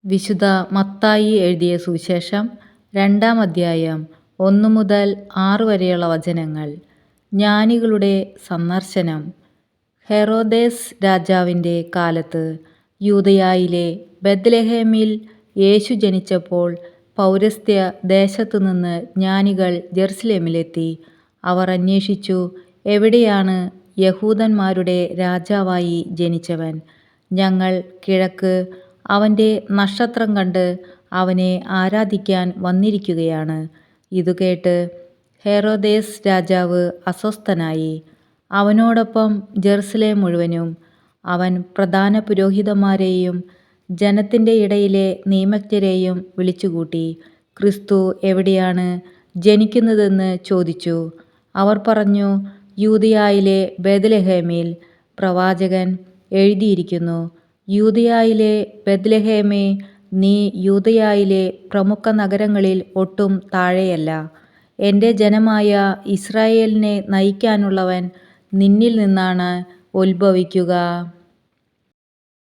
വിശുദ്ധ മത്തായി എഴുതിയ സുവിശേഷം 2-ാം അധ്യായം 1 മുതൽ 6 വരെയുള്ള വചനങ്ങൾ. ജ്ഞാനികളുടെ സന്ദർശനം. ഹെറോദേസ് രാജാവിൻ്റെ കാലത്ത് യൂദയായിലെ ബെത്ലഹേമിൽ യേശു ജനിച്ചപ്പോൾ പൗരസ്ത്യ ദേശത്തുനിന്ന് ജ്ഞാനികൾ ജെറുസലേമിലെത്തി. അവർ അന്വേഷിച്ചു, എവിടെയാണ് യഹൂദന്മാരുടെ രാജാവായി ജനിച്ചവൻ? ഞങ്ങൾ കിഴക്ക് അവൻ്റെ നക്ഷത്രം കണ്ട് അവനെ ആരാധിക്കാൻ വന്നിരിക്കുകയാണ്. ഇതുകേട്ട് ഹെറോദേസ് രാജാവ് അസ്വസ്ഥനായി. അവനോടൊപ്പം ജെറുസലേം മുഴുവനും. അവൻ പ്രധാന പുരോഹിതന്മാരെയും ജനത്തിൻ്റെ ഇടയിലെ നിയമജ്ഞരെയും വിളിച്ചുകൂട്ടി, ക്രിസ്തു എവിടെയാണ് ജനിക്കുന്നതെന്ന് ചോദിച്ചു. അവർ പറഞ്ഞു, യൂദയായിലെ ബെത്ലഹേമിൽ. പ്രവാചകൻ എഴുതിയിരിക്കുന്നു, യൂദയായിലെ ബെത്ലഹേമേ, നീ യൂദയായിലെ പ്രമുഖ നഗരങ്ങളിൽ ഒട്ടും താഴെയല്ല. എൻ്റെ ജനമായ ഇസ്രായേലിനെ നയിക്കാനുള്ളവൻ നിന്നിൽ നിന്നാണ് ഉത്ഭവിക്കുക.